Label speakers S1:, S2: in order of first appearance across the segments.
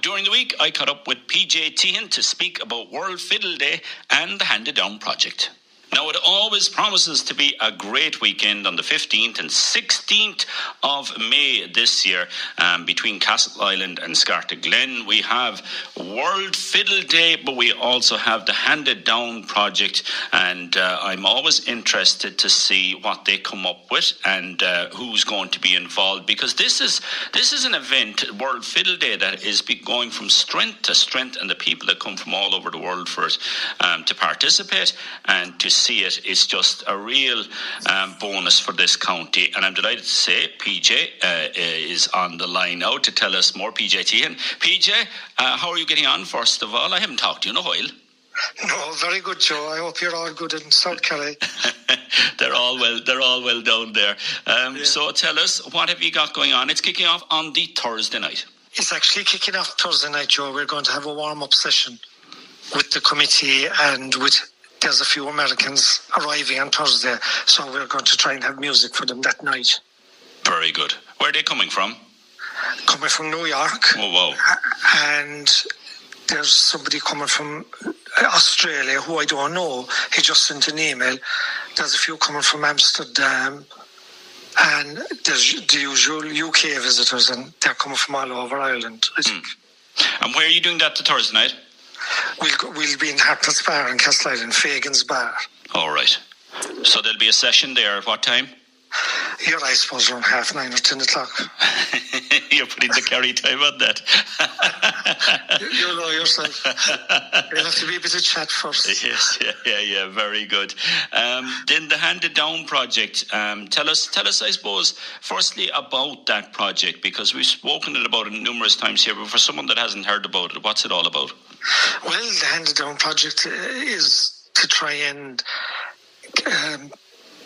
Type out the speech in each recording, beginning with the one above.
S1: During the week, I caught up with PJ Teahan to speak about World Fiddle Day and the Handed Down project. Now, it always promises to be a great weekend on the 15th and 16th of May this year between Castle Island and Scartaglin. We have World Fiddle Day, but we also have the Handed Down project, and I'm always interested to see what they come up with and who's going to be involved, because this is an event, World Fiddle Day, that is going from strength to strength, and the people that come from all over the world for it to participate and to see it is just a real bonus for this county. And I'm delighted to say PJ is on the line now to tell us more. PJ Teahan. PJ, how are you getting on, first of all? I haven't talked to you in a while.
S2: No, very good, Joe. I hope you're all good in South Kerry.
S1: They're all well down there. So tell us, what have you got going on? It's kicking off on the Thursday night.
S2: It's actually kicking off Thursday night, Joe. We're going to have a warm-up session with the committee, and there's a few Americans arriving on Thursday, so we're going to try and have music for them that night.
S1: Very good. Where are they coming from?
S2: Coming from New York.
S1: Oh, wow. And
S2: there's somebody coming from Australia who I don't know. He just sent an email. There's a few coming from Amsterdam. And there's the usual UK visitors, and they're coming from all over Ireland, I think.
S1: And where are you doing that the Thursday night?
S2: We'll be in Hartlett's Bar in Castle Island, Fagan's Bar.
S1: All right. So there'll be a session there at what time?
S2: Yeah, I suppose around 9:30 or 10 o'clock.
S1: You're putting the Kerry time on that.
S2: You know yourself. There'll have to be a bit of chat first.
S1: Yes, yeah, very good. Then the Handed Down project. Tell us, I suppose, firstly about that project, because we've spoken about it numerous times here, but for someone that hasn't heard about it, what's it all about?
S2: Well, the Handed Down project is to try and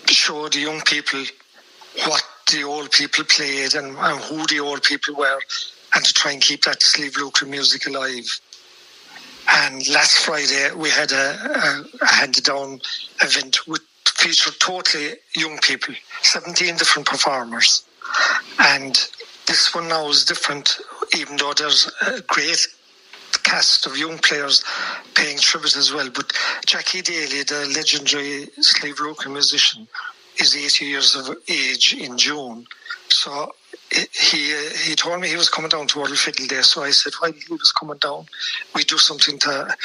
S2: show the young people what the old people played and who the old people were, and to try and keep that Slieve Lucre music alive. And last Friday we had a Handed Down event which featured totally young people, 17 different performers. And this one now is different, even though there's a great cast of young players paying tribute as well. But Jackie Daly, the legendary Slieve Lucre musician, is 80 years of age in June. So he told me he was coming down to World Fiddle Day. So I said, while he was coming down, we do something to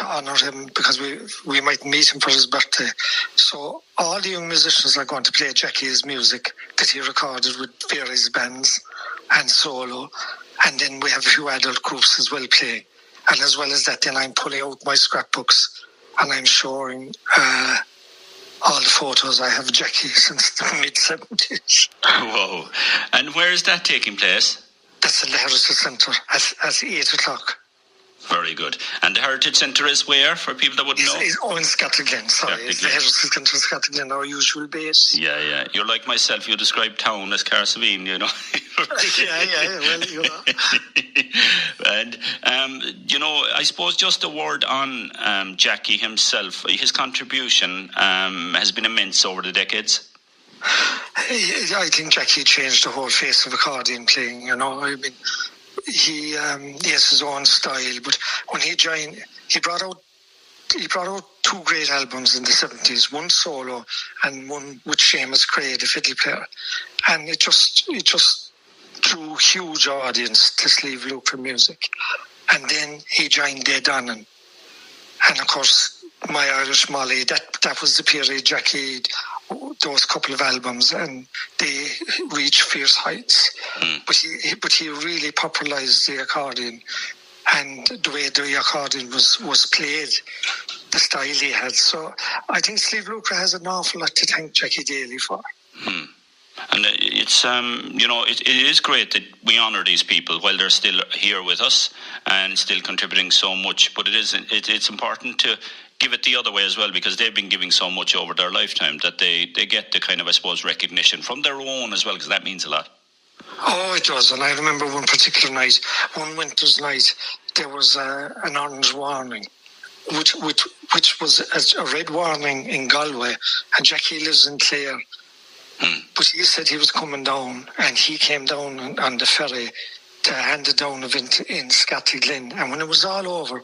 S2: honour him, because we might meet him for his birthday. So all the young musicians are going to play Jackie's music that he recorded with various bands and solo. And then we have a few adult groups as well playing. And as well as that, then I'm pulling out my scrapbooks and I'm showing all the photos I have of Jackie since the mid-70s.
S1: Whoa. And where is that taking place?
S2: That's in the Heritage Centre at 8 o'clock.
S1: Very good. And the Heritage Centre is where, for people that wouldn't know?
S2: It's in Scartaglin, sorry. It's the Heritage Centre Scartaglin, our usual base.
S1: Yeah. You're like myself, you describe town as Carsavine, you know.
S2: yeah, well, you know.
S1: And, I suppose just a word on Jackie himself. His contribution has been immense over the decades.
S2: I think Jackie changed the whole face of accordion playing, you know. I mean, he has his own style, but when he joined, he brought out two great albums in the 70s, one solo and one with Seamus Cray, the fiddle player, and it just drew huge audience to Slieve Lucre music. And then he joined Dead On, and of course My Irish Molly, that was the period Jackie, those couple of albums, and they reached fierce heights. But he really popularised the accordion, and the way the accordion was played, the style he had. So I think Slieve Lucre has an awful lot to thank Jackie Daly for.
S1: And it's it is great that we honour these people while they're still here with us and still contributing so much. But it's important to give it the other way as well, because they've been giving so much over their lifetime that they get the kind of, I suppose, recognition from their own as well, because that means a lot.
S2: Oh, it does. And I remember one particular night, one winter's night, there was an orange warning, which was a red warning in Galway, and Jackie lives in Clare. But he said he was coming down, and he came down on the ferry hand-it-down event in Scartaglin. And when it was all over,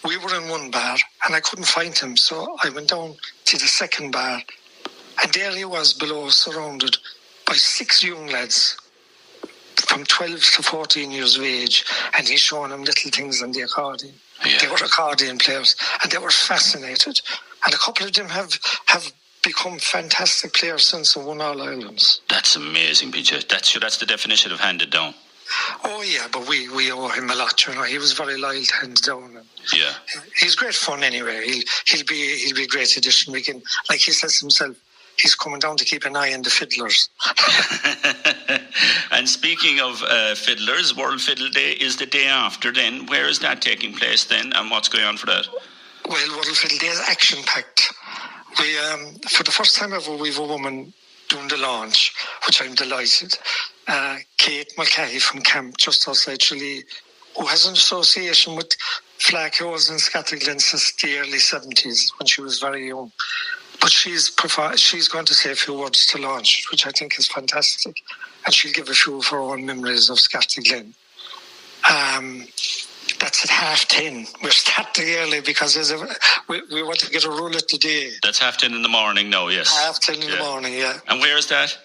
S2: we were in one bar and I couldn't find him. So I went down to the second bar and there he was below, surrounded by 6 young lads from 12 to 14 years of age, and he's showing them little things on the accordion. Yeah. They were accordion players and they were fascinated. And a couple of them have become fantastic players since and won all Irelands.
S1: That's amazing, PJ. That's the definition of handed down.
S2: Oh yeah, but we owe him a lot. You know, he was very loyal to hand down. And
S1: yeah,
S2: he's great fun anyway. He'll be a great addition. We can, like he says himself, he's coming down to keep an eye on the fiddlers.
S1: And speaking of fiddlers, World Fiddle Day is the day after. Then where is that taking place then, and what's going on for that?
S2: Well, World Fiddle Day is action-packed. We, for the first time ever, we've a woman doing the launch, which I'm delighted. Kate Mulcahy from Camp, just outside Tralee, who has an association with Flacos and Scartaglin since the early 70s, when she was very young. But she's going to say a few words to launch, which I think is fantastic. And she'll give a few of her own memories of Scartaglin. That's at 10:30. We're starting early because we want to get a roulette today.
S1: That's 10:30 in the morning now, yes.
S2: 10:30 in the morning, yeah.
S1: And where is that?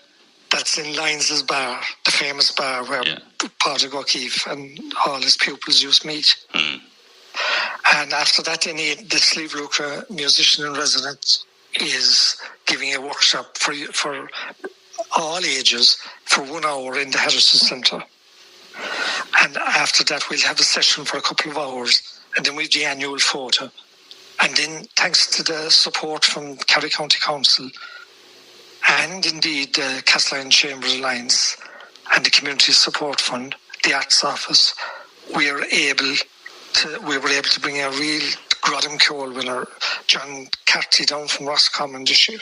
S2: That's in Lyons' bar, the famous bar where Padraig O'Keefe and all his pupils used to meet. And after that, the Slieve Luca musician in residence is giving a workshop for all ages for 1 hour in the Heritage Centre. And after that, we'll have a session for a couple of hours, and then we've the annual photo. And then, thanks to the support from Kerry County Council and indeed the Castleisland Chambers Alliance and the Community Support Fund, the Arts Office, we were able to bring a real Grodham Cole winner, John Carty, down from Roscommon this year.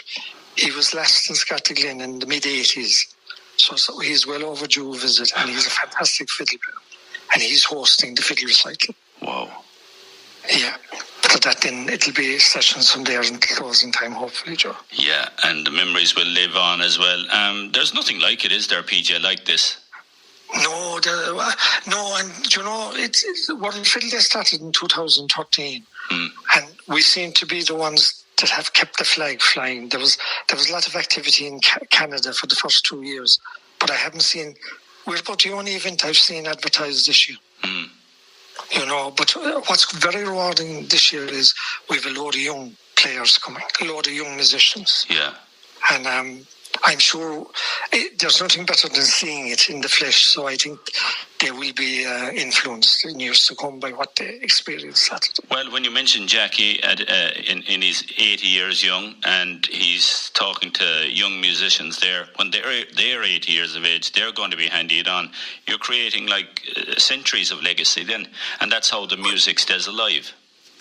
S2: He was last in Scartaglin in the mid-80s. So he's well overdue a visit, and he's a fantastic fiddle player. And he's hosting the fiddle recital.
S1: Wow.
S2: Yeah. So that then it'll be sessions from there until closing time, hopefully, Joe.
S1: Yeah, and the memories will live on as well. There's nothing like it, is there, PJ, like this?
S2: No, and you know, World Fiddle Day started in 2013, and we seem to be the ones that have kept the flag flying. There was a lot of activity in Canada for the first 2 years, but I haven't seen. We're about the only event I've seen advertised this year. You know, but what's very rewarding this year is we have a load of young players coming, a load of young musicians.
S1: Yeah,
S2: and I'm sure there's nothing better than seeing it in the flesh, so I think they will be influenced in years to come by what they experienced Saturday.
S1: Well, when you mentioned Jackie in his 80 years young, and he's talking to young musicians there, when they're 80 years of age, they're going to be handed on. You're creating like centuries of legacy then, and that's how the music stays alive.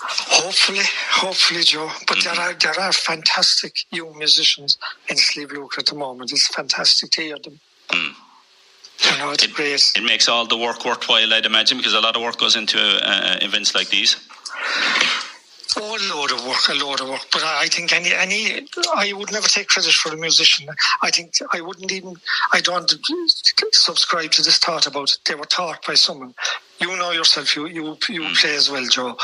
S1: Hopefully, Joe. But
S2: there are fantastic young musicians in Slieve Luca at the moment. It's fantastic to hear them. You know, it's great.
S1: It makes all the work worthwhile, I'd imagine, because a lot of work goes into events like these.
S2: Oh, a load of work. But I think I would never take credit for a musician. I think I don't subscribe to this thought about it. They were taught by someone. You know yourself, you play as well, Joe.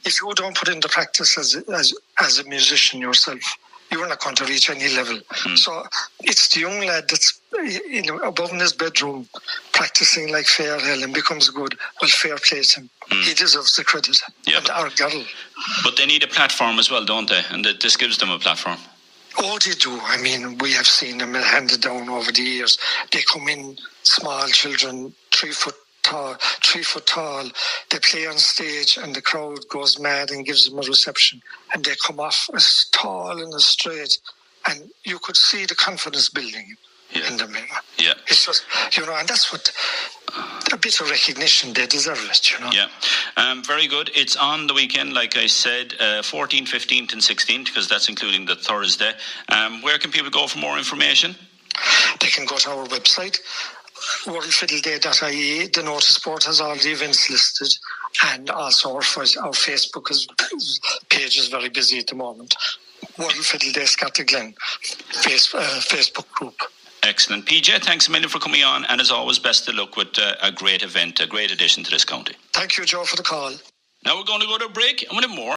S2: If you don't put in the practice as a musician yourself, you're not going to reach any level. So it's the young lad that's above in his bedroom practicing like fair hell and becomes good. Well, fair play to him. He deserves the credit.
S1: Yeah,
S2: and our girl.
S1: But they need a platform as well, don't they? And this gives them a platform.
S2: Oh, they do. I mean, we have seen them handed down over the years. They come in, small children, 3 foot tall. They play on stage and the crowd goes mad and gives them a reception. And they come off as tall and as straight. And you could see the confidence building in them.
S1: Yeah.
S2: It's just, and that's what, a bit of recognition, they deserve it,
S1: Yeah. Very good. It's on the weekend, like I said, 14th, 15th and 16th, because that's including the Thursday. Where can people go for more information?
S2: They can go to our website, worldfiddleday.ie. The notice board has all the events listed, and also our Facebook page is very busy at the moment. World Fiddle Day Scartaglin Facebook group.
S1: Excellent. PJ, thanks a million for coming on, and as always, best of luck with a great event, a great addition to this county.
S2: Thank you, Joe, for the call.
S1: Now we're going to go to a break, and we'll have more